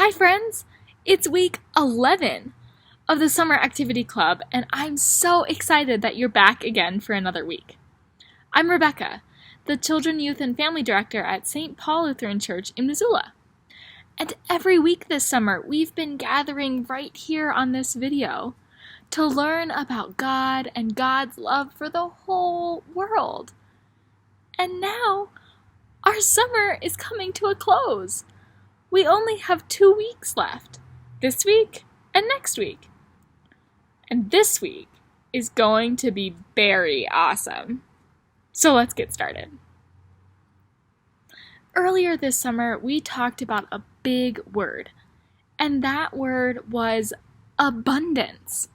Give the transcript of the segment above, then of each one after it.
Hi friends! It's week 11 of the Summer Activity Club, and I'm so excited that you're back again for another week. I'm Rebecca, the Children, Youth, and Family Director at St. Paul Lutheran Church in Missoula. And every week this summer, we've been gathering right here on this video to learn about God and God's love for the whole world. And now, our summer is coming to a close. We only have 2 weeks left, this week and next week. And this week is going to be very awesome. So let's get started. Earlier this summer, we talked about a big word, and that word was abundance.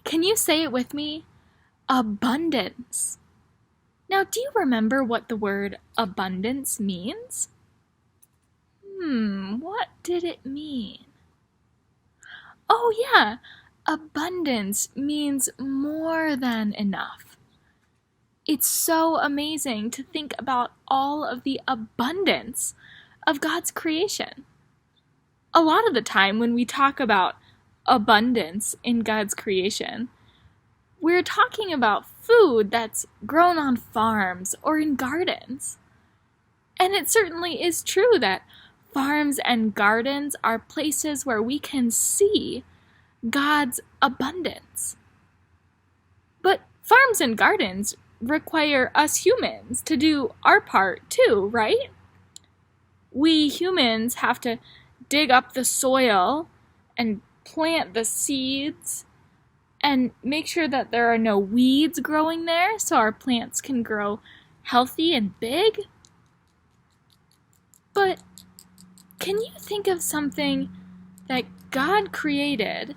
Can you say it with me? Abundance. Now, do you remember what the word abundance means? What did it mean? Oh yeah, abundance means more than enough. It's so amazing to think about all of the abundance of God's creation. A lot of the time when we talk about abundance in God's creation, we're talking about food that's grown on farms or in gardens. And it certainly is true that farms and gardens are places where we can see God's abundance. But farms and gardens require us humans to do our part too, right? We humans have to dig up the soil and plant the seeds and make sure that there are no weeds growing there so our plants can grow healthy and big. But can you think of something that God created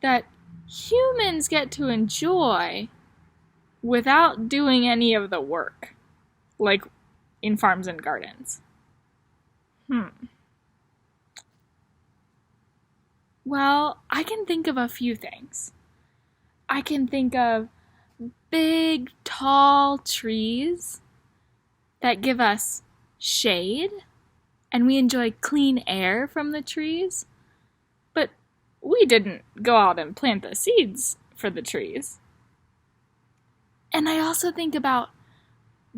that humans get to enjoy without doing any of the work, like in farms and gardens? Well, I can think of a few things. I can think of big, tall trees that give us shade, and we enjoy clean air from the trees. But we didn't go out and plant the seeds for the trees. And I also think about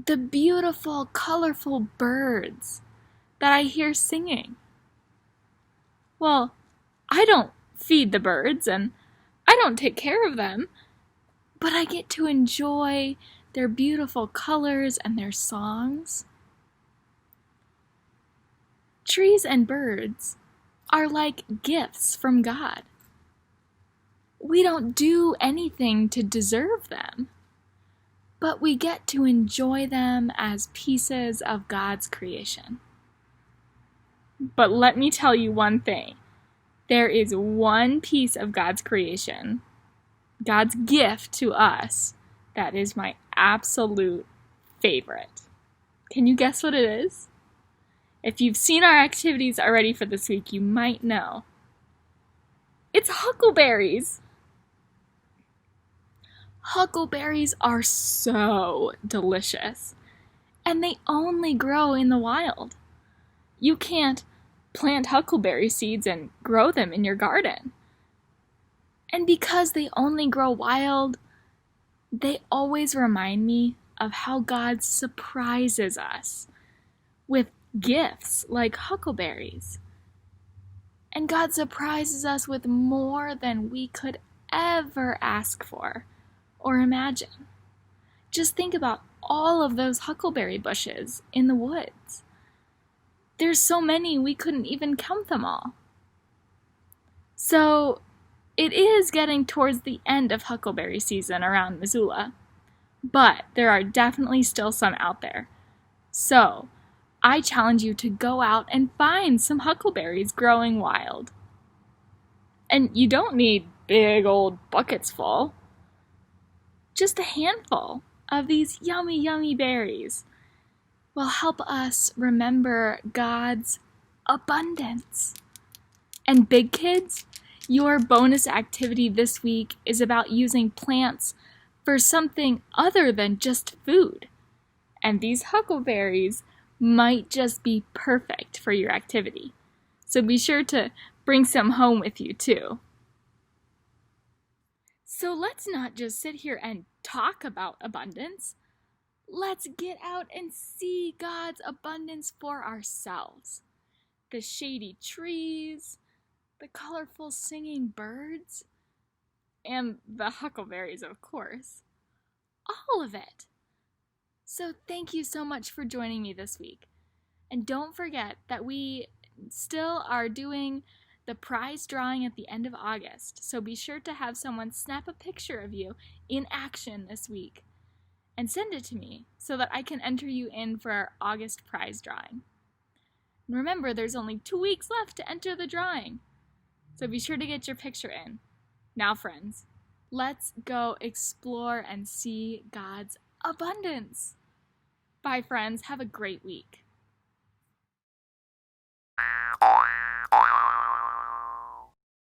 the beautiful, colorful birds that I hear singing. Well, I don't feed the birds and I don't take care of them, but I get to enjoy their beautiful colors and their songs. Trees and birds are like gifts from God. We don't do anything to deserve them, but we get to enjoy them as pieces of God's creation. But let me tell you one thing. There is one piece of God's creation, God's gift to us, that is my absolute favorite. Can you guess what it is? If you've seen our activities already for this week, you might know. It's huckleberries! Huckleberries are so delicious, and they only grow in the wild. You can't plant huckleberry seeds and grow them in your garden. And because they only grow wild, they always remind me of how God surprises us with gifts like huckleberries. And God surprises us with more than we could ever ask for or imagine. Just think about all of those huckleberry bushes in the woods. There's so many we couldn't even count them all. So it is getting towards the end of huckleberry season around Missoula, but there are definitely still some out there. So I challenge you to go out and find some huckleberries growing wild. And you don't need big old buckets full. Just a handful of these yummy, yummy berries will help us remember God's abundance. And big kids, your bonus activity this week is about using plants for something other than just food. And these huckleberries might just be perfect for your activity. So be sure to bring some home with you too. So let's not just sit here and talk about abundance. Let's get out and see God's abundance for ourselves. The shady trees, the colorful singing birds, and the huckleberries, of course. All of it. So thank you so much for joining me this week. And don't forget that we still are doing the prize drawing at the end of August. So be sure to have someone snap a picture of you in action this week and send it to me so that I can enter you in for our August prize drawing. And remember, there's only 2 weeks left to enter the drawing. So be sure to get your picture in. Now, friends, let's go explore and see God's abundance. Bye, friends. Have a great week.